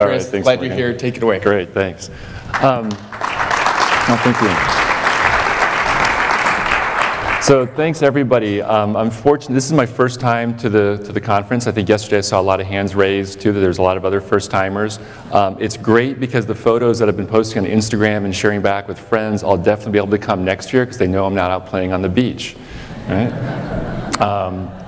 Chris. Thanks, Glad Morgan. you're here. Take it away. Great, thanks. Thank you. So thanks everybody. I'm fortunate. This is my first time to the conference. I think yesterday I saw a lot of hands raised too. There's a lot of other first timers. It's great because the photos that I've been posting on Instagram and sharing back with friends, I'll definitely be able to come next year because they know I'm not out playing on the beach. Right?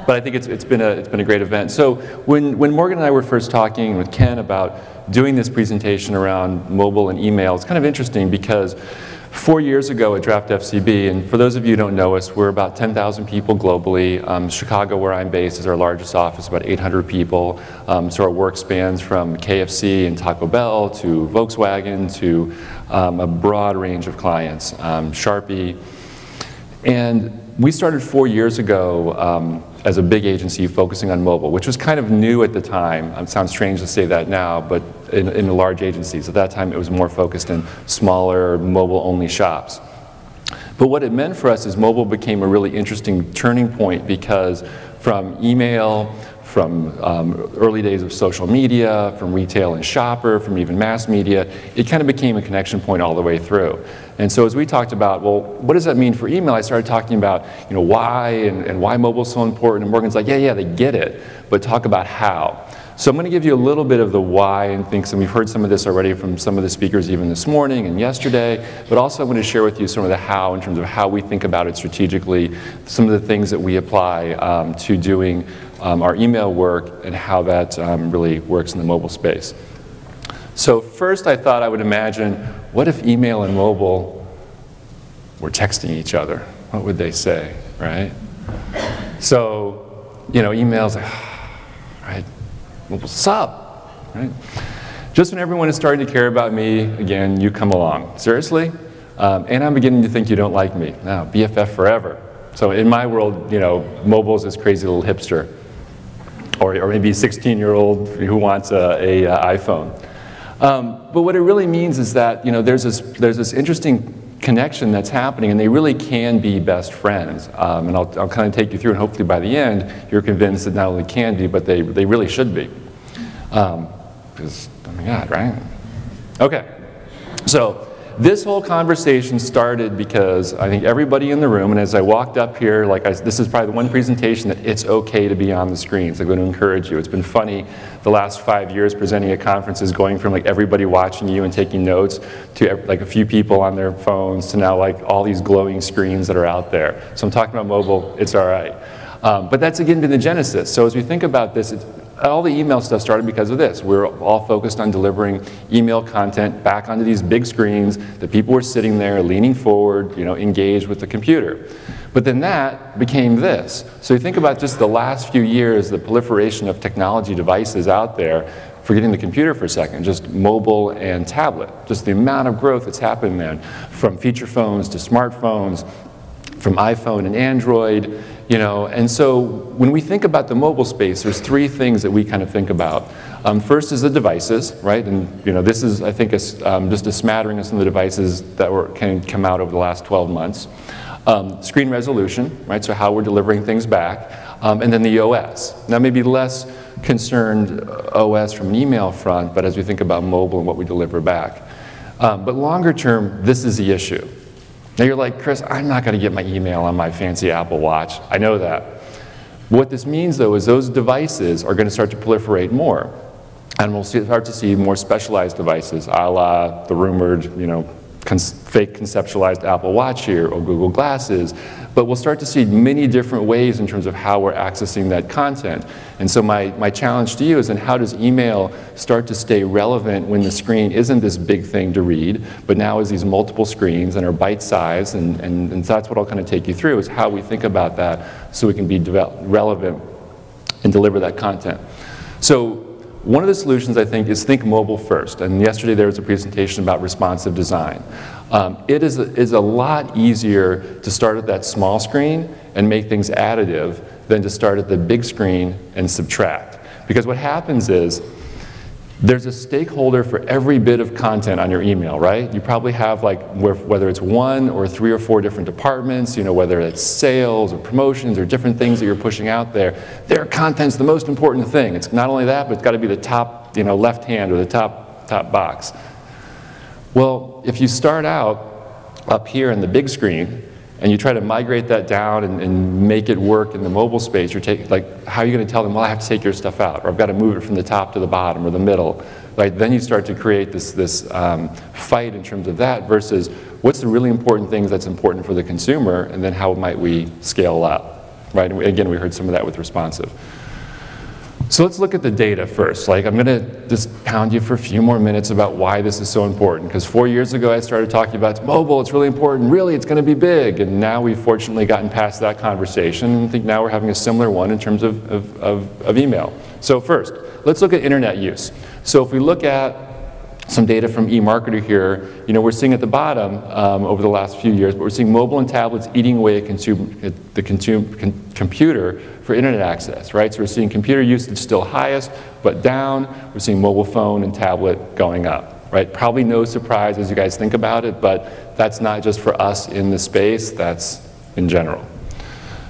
But I think it's been a great event. So when Morgan and I were first talking with Ken about doing this presentation around mobile and email, it's kind of interesting because 4 years ago at Draftfcb, and for those of you who don't know us, we're about 10,000 people globally. Chicago, where I'm based, is our largest office, about 800 people. So our work spans from KFC and Taco Bell to Volkswagen to a broad range of clients, Sharpie. And we started 4 years ago as a big agency focusing on mobile, which was kind of new at the time. It sounds strange to say that now, but in large agencies. At that time, it was more focused in smaller, mobile-only shops. But what it meant for us is mobile became a really interesting turning point because from email, from early days of social media, from retail and shopper, from even mass media, it kind of became a connection point all the way through. And so as we talked about, well, what does that mean for email? I started talking about, why and why mobile is so important. And Morgan's like, yeah, they get it, but talk about how. So I'm going to give you a little bit of the why and things, and we've heard some of this already from some of the speakers even this morning and yesterday, but also I'm going to share with you some of the how in terms of how we think about it strategically, some of the things that we apply to doing our email work and how that really works in the mobile space. So first I thought I would imagine, what if email and mobile were texting each other? What would they say, right? So, email's like, right? What's up? Right? Just when everyone is starting to care about me, again, you come along. Seriously? And I'm beginning to think you don't like me. Now, BFF forever. So in my world, mobile's this crazy little hipster. Or maybe a 16-year-old who wants an iPhone. But what it really means is that there's this interesting connection that's happening, and they really can be best friends. And I'll kind of take you through, and hopefully by the end, you're convinced that not only can be, but they really should be. Because, oh my God, right? Okay, so this whole conversation started because I think everybody in the room, and as I walked up here, this is probably the one presentation that it's okay to be on the screens. I'm going to encourage you. It's been funny the last 5 years presenting at conferences, going from everybody watching you and taking notes to a few people on their phones to now all these glowing screens that are out there. So I'm talking about mobile, it's all right. But that's again been the genesis. So as we think about this, all the email stuff started because of this. We're all focused on delivering email content back onto these big screens that people were sitting there leaning forward, engaged with the computer. But then that became this. So you think about just the last few years, the proliferation of technology devices out there, forgetting the computer for a second, just mobile and tablet, just the amount of growth that's happened there, from feature phones to smartphones, from iPhone and Android, and so when we think about the mobile space, there's three things that we kind of think about. First is the devices, right? And this is, I think, just a smattering of some of the devices that can come out over the last 12 months. Screen resolution, right? So how we're delivering things back, and then the OS. Now maybe less concerned OS from an email front, but as we think about mobile and what we deliver back. But longer term, this is the issue. Now you're like, Chris, I'm not going to get my email on my fancy Apple Watch. I know that. What this means, though, is those devices are going to start to proliferate more. And we'll start to see more specialized devices, a la the rumored, fake conceptualized Apple Watch here or Google Glasses. But we'll start to see many different ways in terms of how we're accessing that content. And so my challenge to you is, then how does email start to stay relevant when the screen isn't this big thing to read, but now is these multiple screens and are bite-sized, and that's what I'll kind of take you through, is how we think about that so we can be relevant and deliver that content. So one of the solutions, I think, is think mobile first. And yesterday there was a presentation about responsive design. It is a lot easier to start at that small screen and make things additive than to start at the big screen and subtract. Because what happens is, there's a stakeholder for every bit of content on your email, right? You probably have whether it's 1 or 3 or 4 different departments, whether it's sales or promotions or different things that you're pushing out there. Their content's the most important thing. It's not only that, but it's got to be the top, left hand or the top top box. Well, if you start out up here in the big screen, and you try to migrate that down and make it work in the mobile space, how are you going to tell them, well, I have to take your stuff out, or I've got to move it from the top to the bottom or the middle? Right? Then you start to create this fight in terms of that versus what's the really important things that's important for the consumer, and then how might we scale up? Right? And again, we heard some of that with responsive. So let's look at the data first. I'm going to just pound you for a few more minutes about why this is so important. Because 4 years ago, I started talking about it's mobile, it's really important, really, it's going to be big. And now we've fortunately gotten past that conversation. And I think now we're having a similar one in terms of email. So first, let's look at internet use. So if we look at some data from eMarketer here, we're seeing at the bottom over the last few years, but we're seeing mobile and tablets eating away at the computer for internet access, right? So we're seeing computer usage still highest, but down. We're seeing mobile phone and tablet going up, right? Probably no surprise as you guys think about it, but that's not just for us in the space, that's in general.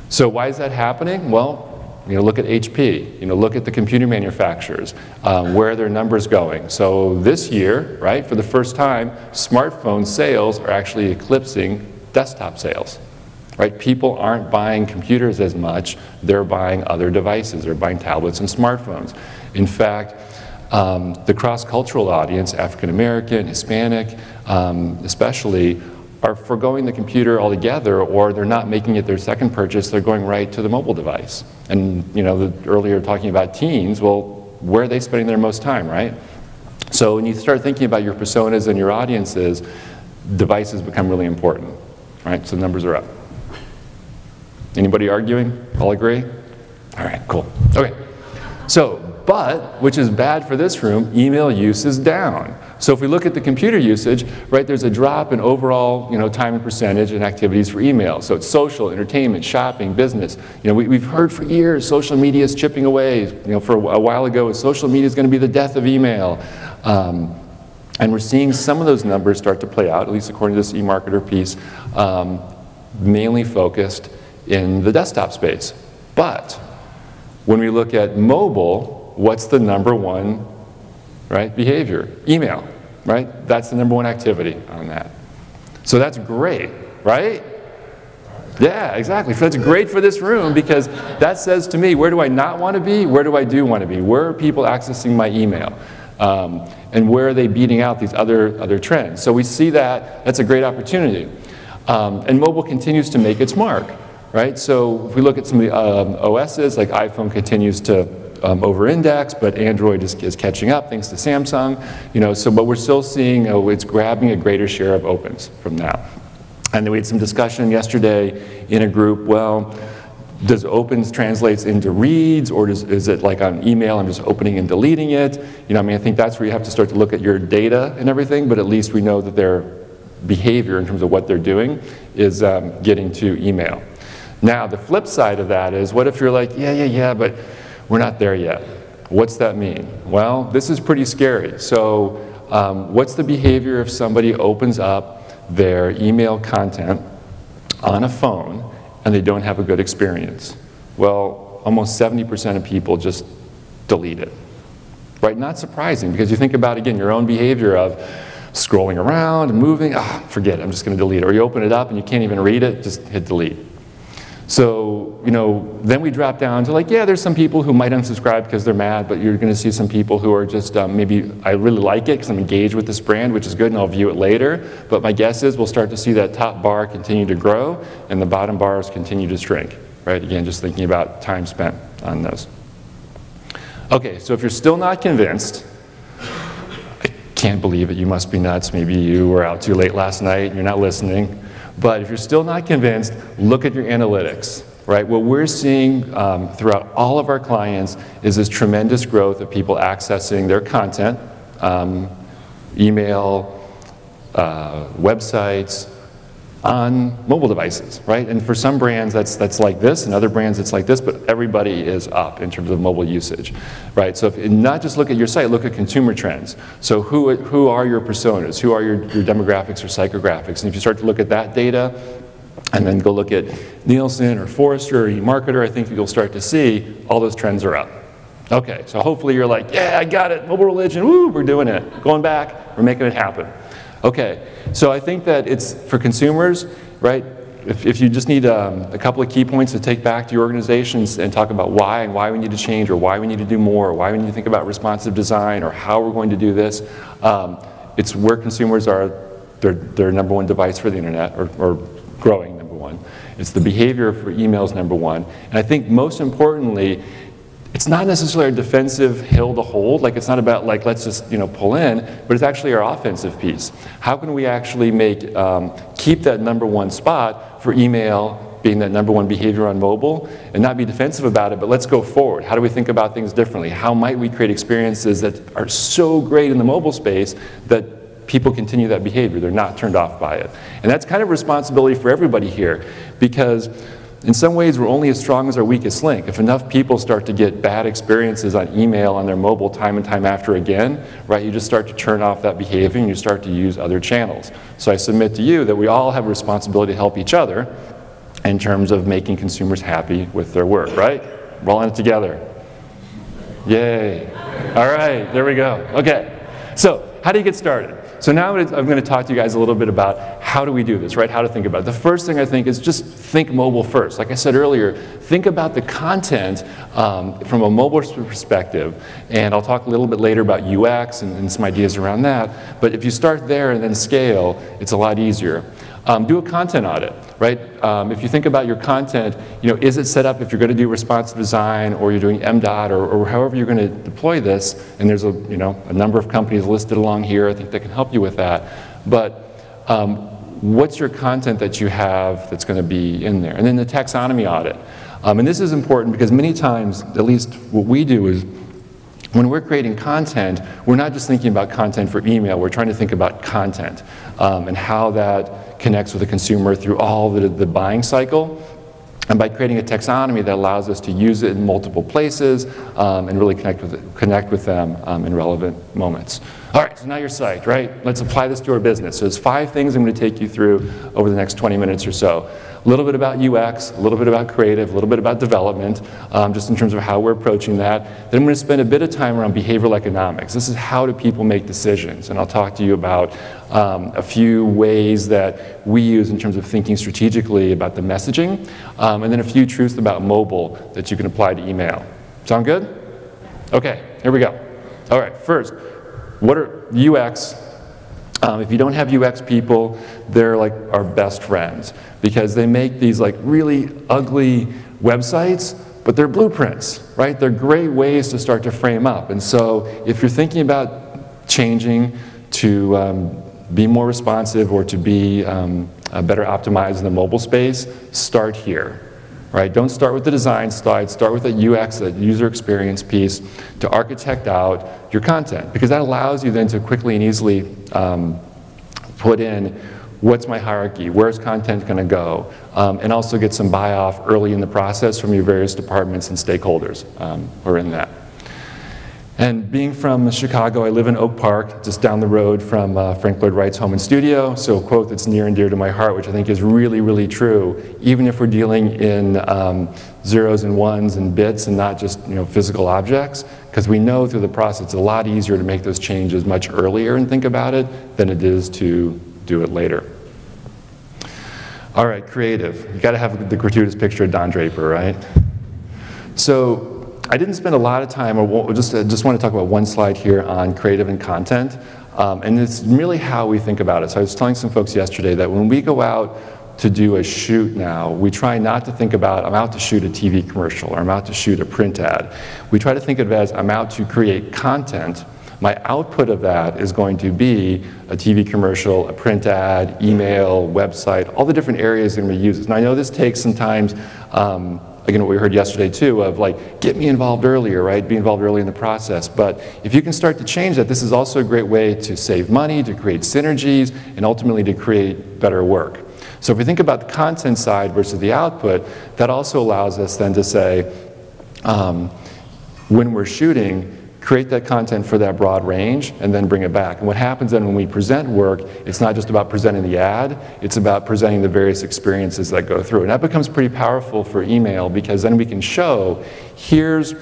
So why is that happening? Well, look at HP, look at the computer manufacturers, where are their numbers going? So this year, right, for the first time, smartphone sales are actually eclipsing desktop sales, right? People aren't buying computers as much, they're buying other devices, they're buying tablets and smartphones. In fact, the cross-cultural audience, African American, Hispanic, especially, are forgoing the computer altogether, or they're not making it their second purchase, they're going right to the mobile device. And earlier talking about teens, well, where are they spending their most time, right? So when you start thinking about your personas and your audiences, devices become really important, right? So numbers are up. Anybody arguing? All agree? All right, cool. Okay. So, but, which is bad for this room, email use is down. So if we look at the computer usage, right, there's a drop in overall, time and percentage and activities for email. So it's social, entertainment, shopping, business. We've heard for years social media is chipping away. For a while ago, social media is going to be the death of email. And we're seeing some of those numbers start to play out, at least according to this eMarketer piece, mainly focused in the desktop space. But when we look at mobile, what's the #1, right, behavior? Email, right? That's the #1 activity on that. So that's great, right? Yeah, exactly. That's great for this room because that says to me, where do I not want to be? Where do I do want to be? Where are people accessing my email? And where are they beating out these other trends? So we see that. That's a great opportunity. And mobile continues to make its mark, right? So if we look at some of the OSs, like iPhone continues to over-index, but Android is catching up thanks to Samsung. But we're still seeing it's grabbing a greater share of opens from now. And then we had some discussion yesterday in a group, well, does opens translates into reads, or is it like on email, I'm just opening and deleting it? I think that's where you have to start to look at your data and everything, but at least we know that their behavior in terms of what they're doing is getting to email. Now, the flip side of that is, what if you're like, yeah, but we're not there yet? What's that mean? Well, this is pretty scary. So what's the behavior if somebody opens up their email content on a phone and they don't have a good experience? Well, almost 70% of people just delete it, right? Not surprising, because you think about, again, your own behavior of scrolling around and moving, forget it, I'm just going to delete it. Or you open it up and you can't even read it, just hit delete. So, then we drop down to like, yeah, there's some people who might unsubscribe because they're mad, but you're going to see some people who are just, maybe I really like it because I'm engaged with this brand, which is good, and I'll view it later. But my guess is we'll start to see that top bar continue to grow and the bottom bars continue to shrink, right? Again, just thinking about time spent on those. Okay, so if you're still not convinced, I can't believe it, you must be nuts. Maybe you were out too late last night and you're not listening. But if you're still not convinced, look at your analytics, right? What we're seeing throughout all of our clients is this tremendous growth of people accessing their content, email, websites, on mobile devices, right? And for some brands that's like this, and other brands it's like this, but everybody is up in terms of mobile usage, right? So if not just look at your site, look at consumer trends. So who are your personas? Who are your demographics or psychographics? And if you start to look at that data, and then go look at Nielsen or Forrester or eMarketer, I think you'll start to see all those trends are up, Okay, so hopefully you're like, yeah, I got it, mobile religion, woo, we're doing it. Going back, we're making it happen. Okay, so I think that it's for consumers, right? If you just need a couple of key points to take back to your organizations and talk about why and why we need to change or why we need to do more or why we need to think about responsive design or how we're going to do this, it's where consumers are their number one device for the internet or growing number one. It's the behavior for emails number one. And I think most importantly, it's not necessarily a defensive hill to hold. Like it's not about like let's just pull in, but it's actually our offensive piece. How can we actually keep that number one spot for email being that number one behavior on mobile and not be defensive about it, but let's go forward. How do we think about things differently? How might we create experiences that are so great in the mobile space that people continue that behavior? They're not turned off by it. And that's kind of a responsibility for everybody here because in some ways, we're only as strong as our weakest link. If enough people start to get bad experiences on email on their mobile time and time after again, right, you just start to turn off that behavior and you start to use other channels. So I submit to you that we all have a responsibility to help each other in terms of making consumers happy with their work, right? We're all in it together. Yay. All right, there we go. Okay, so how do you get started? So now I'm going to talk to you guys a little bit about how do we do this, right? How to think about it. The first thing I think is just think mobile first. Like I said earlier, think about the content from a mobile perspective. And I'll talk a little bit later about UX and some ideas around that. But if you start there and then scale, it's a lot easier. Do a content audit, right? If you think about your content, is it set up if you're going to do responsive design or you're doing MDOT or however you're going to deploy this, and there's a number of companies listed along here, I think that can help you with that. But what's your content that you have that's going to be in there? And then the taxonomy audit. And this is important because many times, at least what we do is, when we're creating content, we're not just thinking about content for email, we're trying to think about content and how that connects with the consumer through all the buying cycle. And by creating a taxonomy that allows us to use it in multiple places and really connect with them in relevant moments. All right, so now you're psyched, right? Let's apply this to our business. So there's 5 things I'm going to take you through over the next 20 minutes or so. A little bit about UX, a little bit about creative, a little bit about development, just in terms of how we're approaching that. Then I'm going to spend a bit of time around behavioral economics. This is how do people make decisions, and I'll talk to you about a few ways that we use in terms of thinking strategically about the messaging, and then a few truths about mobile that you can apply to email. Sound good? Okay, here we go. All right, first, what are UX? If you don't have UX people, they're like our best friends because they make these like really ugly websites, but they're blueprints, right? They're great ways to start to frame up. And so if you're thinking about changing to be more responsive or to be better optimized in the mobile space, start here. Right? Don't start with the design slide, start with the UX, that user experience piece, to architect out your content, because that allows you then to quickly and easily put in what's my hierarchy, where's content going to go, and also get some buy-off early in the process from your various departments and stakeholders who are in that. And being from Chicago, I live in Oak Park, just down the road from Frank Lloyd Wright's home and studio. So a quote that's near and dear to my heart, which I think is really, really true, even if we're dealing in zeros and ones and bits and not just physical objects, because we know through the process it's a lot easier to make those changes much earlier and think about it than it is to do it later. All right, creative. You got to have the gratuitous picture of Don Draper, right? So I didn't spend a lot of time, or just want to talk about one slide here on creative and content, and it's really how we think about it. So I was telling some folks yesterday that when we go out to do a shoot now, we try not to think about, I'm out to shoot a TV commercial, or I'm out to shoot a print ad. We try to think of it as, I'm out to create content. My output of that is going to be a TV commercial, a print ad, email, website, all the different areas that we use. And I know this takes sometimes, again, what we heard yesterday too, of like, get me involved earlier, right? Be involved early in the process. But if you can start to change that, this is also a great way to save money, to create synergies, and ultimately to create better work. So if we think about the content side versus the output, that also allows us then to say, when we're shooting, create that content for that broad range, and then bring it back. And what happens then when we present work, it's not just about presenting the ad, it's about presenting the various experiences that go through. And that becomes pretty powerful for email, because then we can show, here's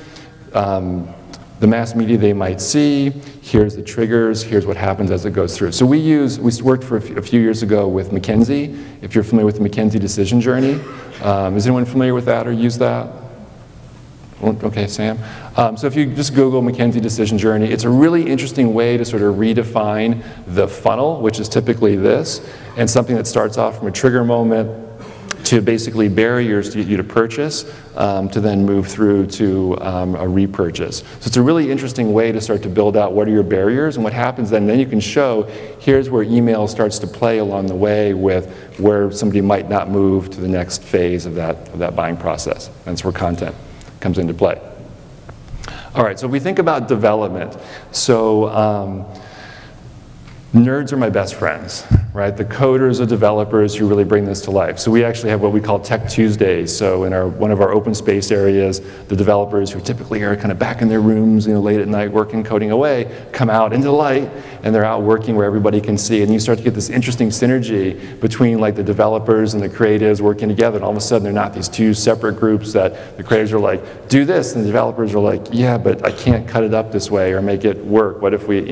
the mass media they might see, here's the triggers, here's what happens as it goes through. So we worked for a few years ago with McKinsey, if you're familiar with the McKinsey decision journey. Is anyone familiar with that or use that? Okay, Sam. So if you just Google McKinsey decision journey, it's a really interesting way to sort of redefine the funnel, which is typically this, and something that starts off from a trigger moment to basically barriers to get you to purchase, to then move through to a repurchase. So it's a really interesting way to start to build out what are your barriers, and what happens then you can show here's where email starts to play along the way with where somebody might not move to the next phase of that buying process. That's where content comes into play. All right, so if we think about development, so nerds are my best friends, right? The coders are developers who really bring this to life. So we actually have what we call Tech Tuesdays. So in one of our open space areas, the developers who typically are kind of back in their rooms, late at night working, coding away, come out into the light, and they're out working where everybody can see. And you start to get this interesting synergy between like the developers and the creatives working together. And all of a sudden, they're not these two separate groups that the creatives are like, do this, and the developers are like, yeah, but I can't cut it up this way or make it work. What if we,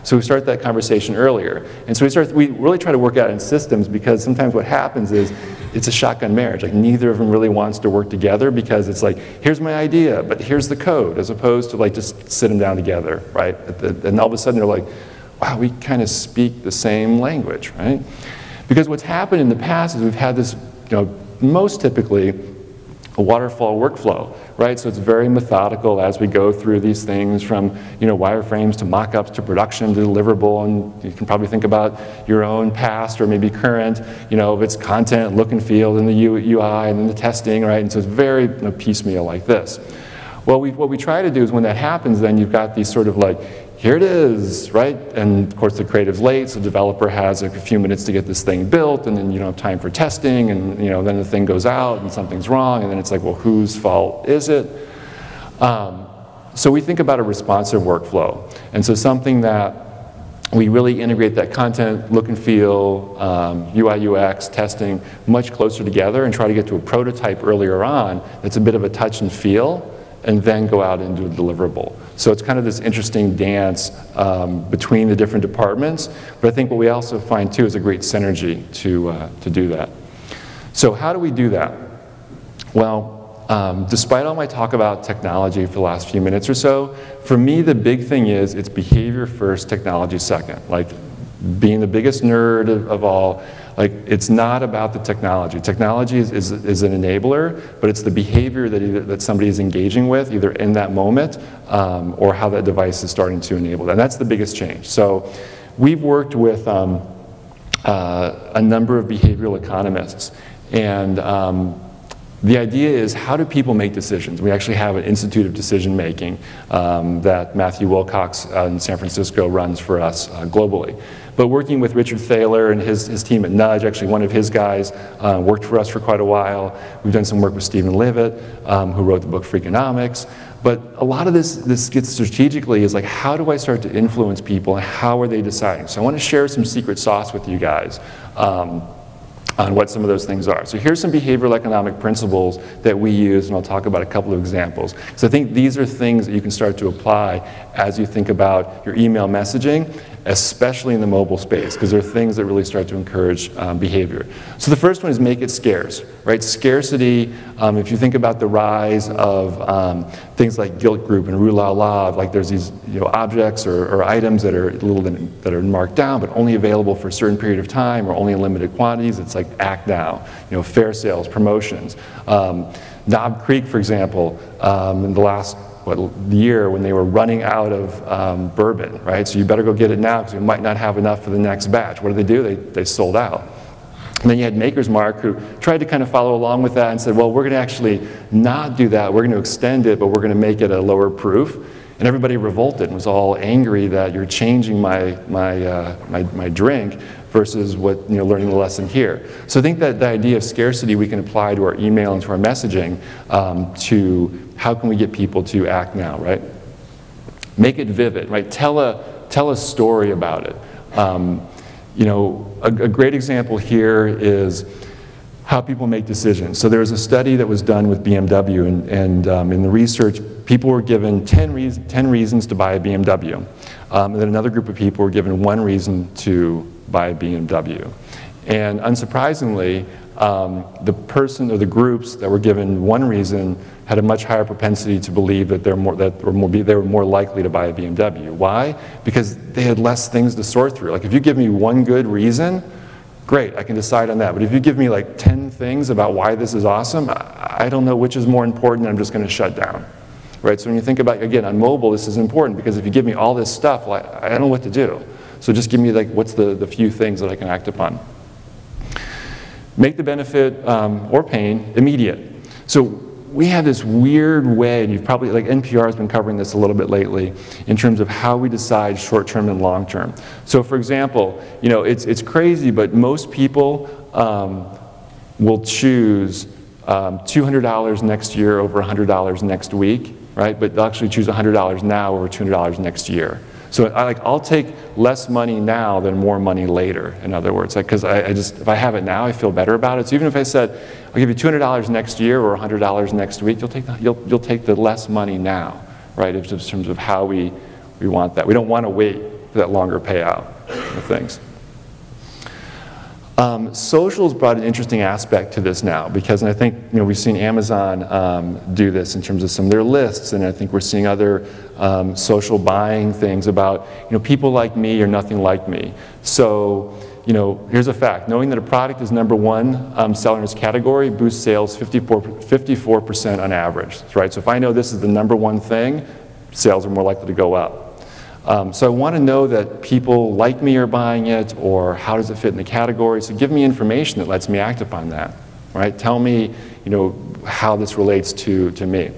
So we start that conversation earlier. And so we really try to work out in systems, because sometimes what happens is it's a shotgun marriage. Like neither of them really wants to work together, because it's like, here's my idea, but here's the code, as opposed to like just sit them down together, right? And all of a sudden they're like, wow, we kind of speak the same language, right? Because what's happened in the past is we've had this, most typically, a waterfall workflow, right? So it's very methodical as we go through these things from, wireframes to mock-ups to production to deliverable, and you can probably think about your own past or maybe current, of its content, look and feel, and the UI, and then the testing, right? And so it's very piecemeal like this. Well, what we try to do is when that happens, then you've got these sort of like, here it is, right? And of course the creative's late, so the developer has like a few minutes to get this thing built, and then you don't have time for testing, and then the thing goes out and something's wrong, and then it's like, well, whose fault is it? So we think about a responsive workflow, and so something that we really integrate that content, look and feel, UI, UX, testing much closer together, and try to get to a prototype earlier on that's a bit of a touch and feel, and then go out and do a deliverable. So it's kind of this interesting dance between the different departments, but I think what we also find too is a great synergy to do that. So how do we do that? Well, despite all my talk about technology for the last few minutes or so, for me the big thing is it's behavior first, technology second. Like being the biggest nerd of all, like it's not about the technology. Technology is an enabler, but it's the behavior that somebody is engaging with, either in that moment or how that device is starting to enable that. And that's the biggest change. So we've worked with a number of behavioral economists, and the idea is, how do people make decisions? We actually have an Institute of Decision Making that Matthew Wilcox in San Francisco runs for us globally. But working with Richard Thaler and his team at Nudge, actually one of his guys worked for us for quite a while. We've done some work with Stephen Levitt, who wrote the book Freakonomics. But a lot of this gets strategically is like, how do I start to influence people, and how are they deciding? So I want to share some secret sauce with you guys on what some of those things are. So here's some behavioral economic principles that we use, and I'll talk about a couple of examples. So I think these are things that you can start to apply as you think about your email messaging, especially in the mobile space, because there are things that really start to encourage behavior. So the first one is make it scarce, right? Scarcity, if you think about the rise of things like Guilt Group and Rue La La, like there's these objects or items that are marked down but only available for a certain period of time or only in limited quantities. It's like act now, fair sales, promotions. Knob Creek, for example, in the last year when they were running out of bourbon, right? So you better go get it now because you might not have enough for the next batch. What did they do? They sold out. And then you had Maker's Mark, who tried to kind of follow along with that and said, well, we're going to actually not do that. We're going to extend it, but we're going to make it a lower proof. And everybody revolted and was all angry that you're changing my drink versus learning the lesson here. So I think that the idea of scarcity we can apply to our email and to our messaging to how can we get people to act now, right? Make it vivid, right? Tell a story about it. A great example here is how people make decisions. So there was a study that was done with BMW, and in the research, people were given 10 reasons to buy a BMW. And then another group of people were given 1 reason to buy a BMW. And unsurprisingly, the person or the groups that were given 1 reason had a much higher propensity to believe that they were more likely to buy a BMW. Why? Because they had less things to sort through. Like if you give me 1 good reason, great, I can decide on that. But if you give me like 10 things about why this is awesome, I don't know which is more important, and I'm just going to shut down. Right? So when you think about, again, on mobile, this is important because if you give me all this stuff, well, I don't know what to do. So just give me like what's the few things that I can act upon. Make the benefit or pain immediate. So we have this weird way, and you've probably, like NPR has been covering this a little bit lately, in terms of how we decide short-term and long-term. So for example, you know, it's crazy, but most people will choose $200 next year over $100 next week, right? But they'll actually choose $100 now over $200 next year. So I'll take less money now than more money later, in other words. Because if I have it now, I feel better about it. So even if I said, I'll give you $200 next year or $100 next week, you'll take the less money now, right? In terms of how we want that. We don't want to wait for that longer payout of things. Social's brought an interesting aspect to this now, because, and I think, you know, we've seen Amazon do this in terms of some of their lists, and I think we're seeing other social buying things about, you know, people like me or nothing like me. So, you know, here's a fact: knowing that a product is #1 seller in its category boosts sales 54% on average, right? So if I know this is the #1 thing, sales are more likely to go up. So I want to know that people like me are buying it, or how does it fit in the category. So give me information that lets me act upon that, right? Tell me, you know, how this relates to me.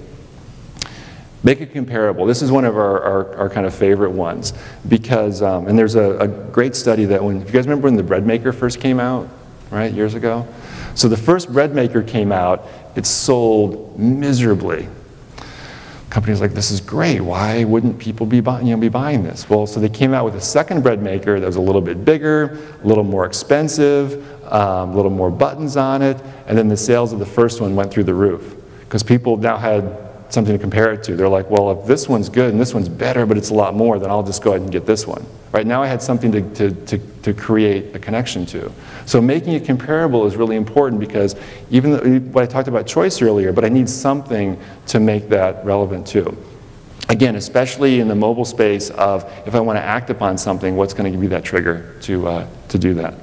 Make it comparable. This is one of our kind of favorite ones, because, and there's a great study that if you guys remember when the bread maker first came out, right, years ago? So the first bread maker came out, it sold miserably. Companies like, this is great, why wouldn't people be buying this? Well, so they came out with a second bread maker that was a little bit bigger, a little more expensive, a little more buttons on it, and then the sales of the first one went through the roof, because people now had something to compare it to. They're like, well, if this one's good and this one's better, but it's a lot more, then I'll just go ahead and get this one. Right now I had something to create a connection to. So making it comparable is really important, because even though, what I talked about choice earlier, but I need something to make that relevant too. Again, especially in the mobile space of, if I want to act upon something, what's going to give me that trigger to do that?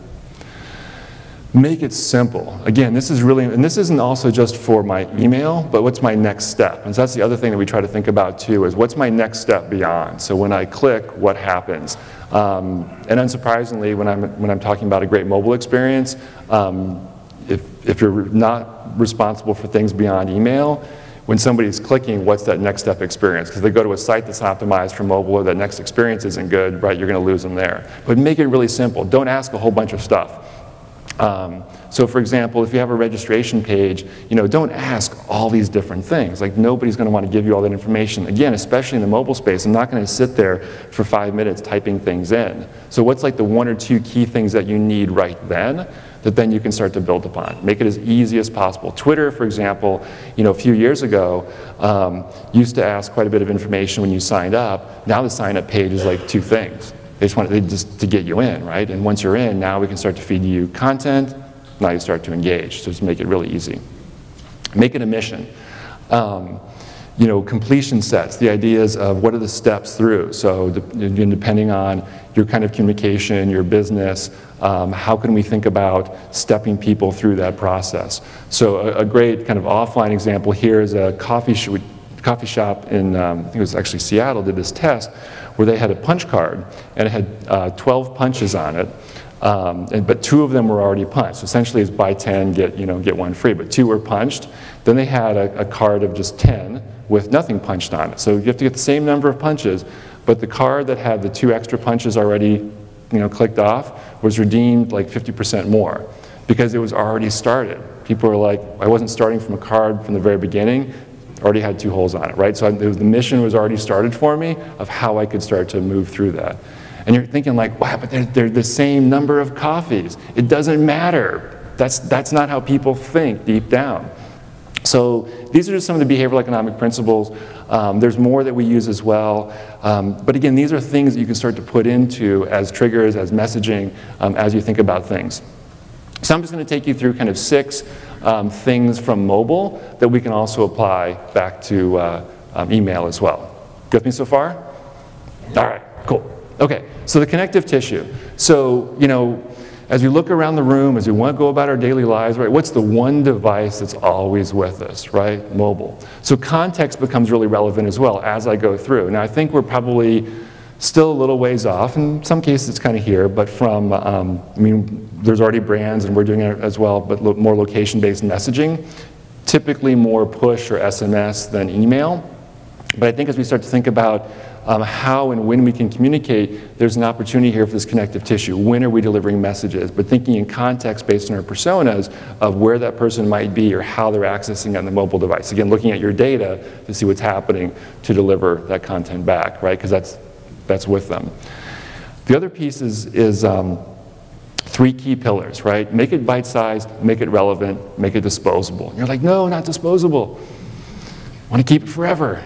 Make it simple. Again, this is really, and this isn't also just for my email, but what's my next step? And so that's the other thing that we try to think about too, is what's my next step beyond? So when I click, what happens? And unsurprisingly, when I'm talking about a great mobile experience, if you're not responsible for things beyond email, when somebody's clicking, what's that next step experience? Because they go to a site that's optimized for mobile, or that next experience isn't good, right? You're going to lose them there. But make it really simple. Don't ask a whole bunch of stuff. So for example, if you have a registration page, you know, don't ask all these different things. Like, nobody's going to want to give you all that information. Again, especially in the mobile space, I'm not going to sit there for 5 minutes typing things in. So what's like the 1 or 2 key things that you need right then, that then you can start to build upon? Make it as easy as possible. Twitter, for example, you know, a few years ago, used to ask quite a bit of information when you signed up. Now the sign-up page is like 2 things. They just to get you in, right? And once you're in, now we can start to feed you content. Now you start to engage. So just make it really easy. Make it a mission. You know, completion sets, the ideas of what are the steps through. So depending on your kind of communication, your business, how can we think about stepping people through that process? So a great kind of offline example here is a coffee shop in, I think it was actually Seattle, did this test where they had a punch card, and it had 12 punches on it, but 2 of them were already punched. So essentially it's buy 10, get 1 free, but 2 were punched. Then they had a card of just 10 with nothing punched on it. So you have to get the same number of punches, but the card that had the 2 extra punches already clicked off was redeemed like 50% more, because it was already started. People were like, I wasn't starting from a card from the very beginning, already had 2 holes on it, right? So the mission was already started for me of how I could start to move through that. And you're thinking like, wow, but they're the same number of coffees. It doesn't matter. That's not how people think deep down. So these are just some of the behavioral economic principles. There's more that we use as well. But again, these are things that you can start to put into as triggers, as messaging, as you think about things. So I'm just going to take you through kind of 6 things from mobile that we can also apply back to email as well. Good with me so far? All right, cool. Okay, so the connective tissue. So, as we look around the room, as we want to go about our daily lives, right, what's the one device that's always with us, right? Mobile. So context becomes really relevant as well as I go through. Now, I think we're probably still a little ways off. In some cases, it's kind of here, but from, there's already brands, and we're doing it as well, but more location-based messaging, typically more push or SMS than email. But I think as we start to think about how and when we can communicate, there's an opportunity here for this connective tissue. When are we delivering messages? But thinking in context based on our personas of where that person might be or how they're accessing on the mobile device. Again, looking at your data to see what's happening to deliver that content back, right? Because that's with them. The other piece is 3 key pillars, right? Make it bite-sized, make it relevant, make it disposable. And you're like, no, not disposable. I want to keep it forever.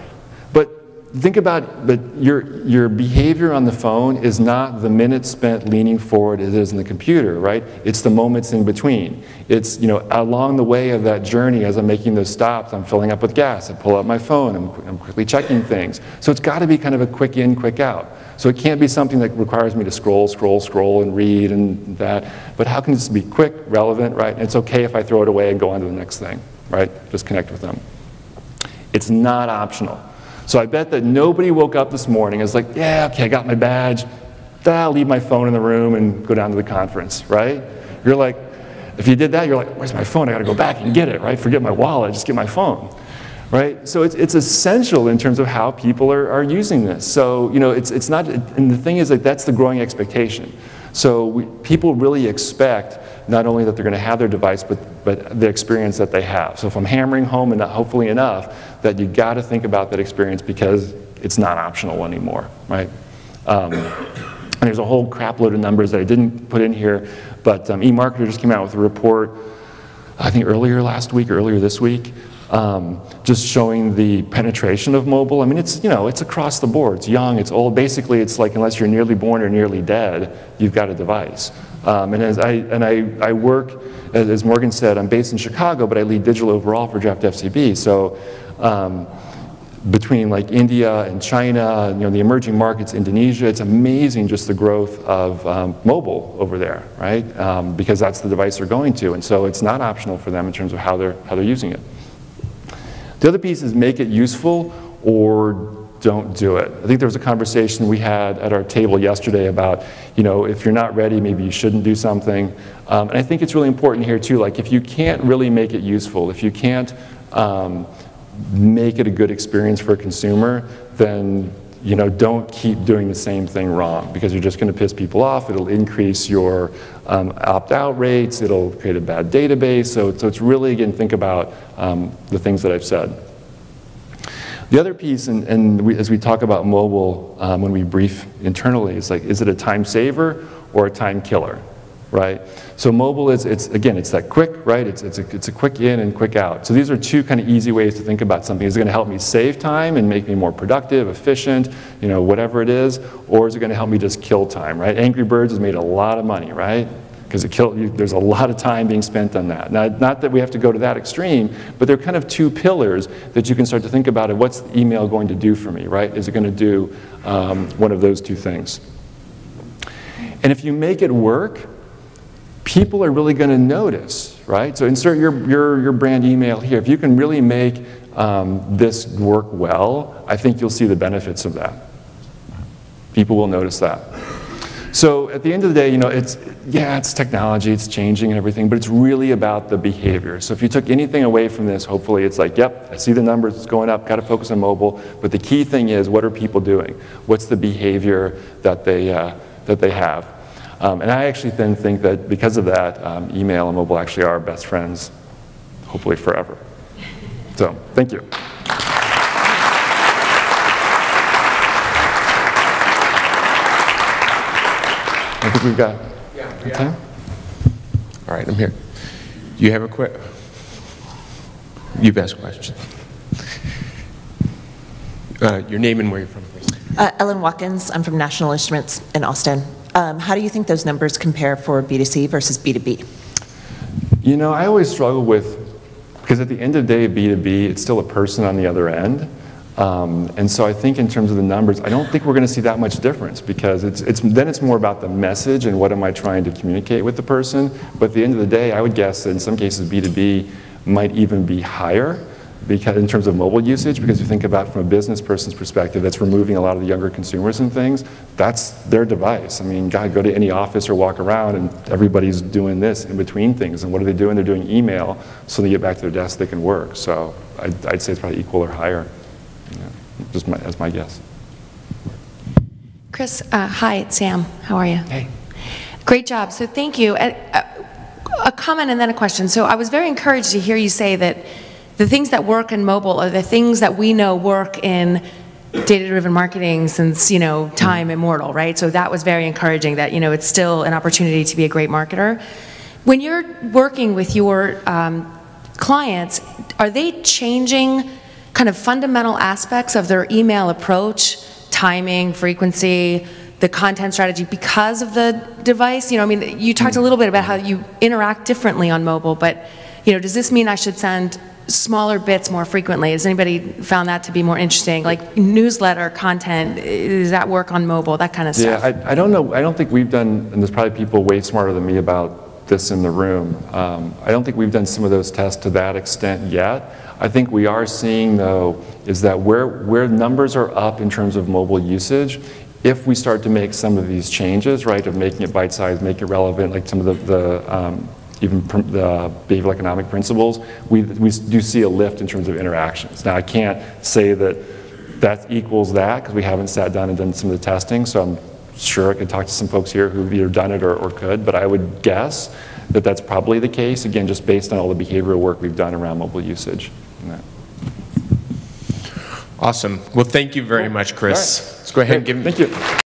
But think about that your behavior on the phone is not the minutes spent leaning forward as it is in the computer, right? It's the moments in between. It's, along the way of that journey as I'm making those stops, I'm filling up with gas, I pull out my phone, I'm quickly checking things. So it's got to be kind of a quick in, quick out. So it can't be something that requires me to scroll and read and that. But how can this be quick, relevant, right? And it's okay if I throw it away and go on to the next thing, right? Just connect with them. It's not optional. So I bet that nobody woke up this morning and was like, yeah, okay, I got my badge. I'll leave my phone in the room and go down to the conference, right? You're like, if you did that, you're like, where's my phone? I got to go back and get it, right? Forget my wallet, just get my phone, right? So it's essential in terms of how people are using this. So, it's not, and the thing is that that's the growing expectation. So people really expect not only that they're going to have their device, but the experience that they have. So if I'm hammering home, and hopefully enough, that you got to think about that experience because it's not optional anymore, right? And there's a whole crap load of numbers that I didn't put in here, but eMarketer just came out with a report, I think earlier last week or earlier this week, just showing the penetration of mobile. I mean, it's across the board. It's young, it's old. Basically, it's like unless you're nearly born or nearly dead, you've got a device. And I work, as Morgan said, I'm based in Chicago, but I lead digital overall for Draftfcb. So between like India and China, the emerging markets, Indonesia, it's amazing just the growth of mobile over there, right? Because that's the device they're going to, and so it's not optional for them in terms of how they're using it. The other piece is make it useful or don't do it. I think there was a conversation we had at our table yesterday about, if you're not ready, maybe you shouldn't do something. And I think it's really important here too, like if you can't really make it useful, if you can't make it a good experience for a consumer, then don't keep doing the same thing wrong because you're just going to piss people off. It'll increase your opt-out rates. It'll create a bad database. So it's really, again, think about the things that I've said. The other piece, as we talk about mobile when we brief internally, is like, is it a time saver or a time killer, right? So mobile it's that quick, right? It's a quick in and quick out. So these are 2 kind of easy ways to think about something. Is it going to help me save time and make me more productive, efficient, whatever it is, or is it going to help me just kill time, right? Angry Birds has made a lot of money, right? Because there's a lot of time being spent on that. Now, not that we have to go to that extreme, but they're kind of 2 pillars that you can start to think about of what's the email going to do for me, right? Is it going to do one of those 2 things? And if you make it work, people are really going to notice, right? So insert your brand email here. If you can really make this work well, I think you'll see the benefits of that. People will notice that. So at the end of the day, it's technology, it's changing and everything, but it's really about the behavior. So if you took anything away from this, hopefully it's like, yep, I see the numbers, it's going up, got to focus on mobile. But the key thing is, what are people doing? What's the behavior that they have? And I actually then think that because of that, email and mobile actually are best friends, hopefully forever. So, thank you. I think we've got time. All right, I'm here. You have a question? You've asked questions. Your name and where you're from, please. Ellen Watkins. I'm from National Instruments in Austin. How do you think those numbers compare for B2C versus B2B? You know, I always struggle with, because at the end of the day, B2B, it's still a person on the other end. And so I think in terms of the numbers, I don't think we're going to see that much difference, because then it's more about the message and what am I trying to communicate with the person. But at the end of the day, I would guess that in some cases B2B might even be higher because in terms of mobile usage, because you think about from a business person's perspective, that's removing a lot of the younger consumers and things. That's their device. I mean, God, go to any office or walk around and everybody's doing this in between things. And what are they doing? They're doing email, so they get back to their desk, they can work. So I'd say it's probably equal or higher. Just that's my guess. Chris, hi, it's Sam. How are you? Hey. Great job. So thank you. A comment and then a question. So I was very encouraged to hear you say that the things that work in mobile are the things that we know work in data-driven marketing since, time immemorial, right? So that was very encouraging that, it's still an opportunity to be a great marketer. When you're working with your clients, are they changing kind of fundamental aspects of their email approach, timing, frequency, the content strategy because of the device? You talked a little bit about how you interact differently on mobile, but, does this mean I should send smaller bits more frequently? Has anybody found that to be more interesting? Like newsletter content, does that work on mobile, that kind of stuff? Yeah, I don't know. I don't think we've done, and there's probably people way smarter than me about this in the room. I don't think we've done some of those tests to that extent yet. I think we are seeing, though, is that where numbers are up in terms of mobile usage, if we start to make some of these changes, right, of making it bite-sized, make it relevant, like some of even the behavioral economic principles, we do see a lift in terms of interactions. Now, I can't say that equals that, because we haven't sat down and done some of the testing, so I'm sure I could talk to some folks here who've either done it or could, but I would guess that that's probably the case, again, just based on all the behavioral work we've done around mobile usage. Awesome. Well, thank you very much, Chris. Right. Let's go ahead and give him. Thank you.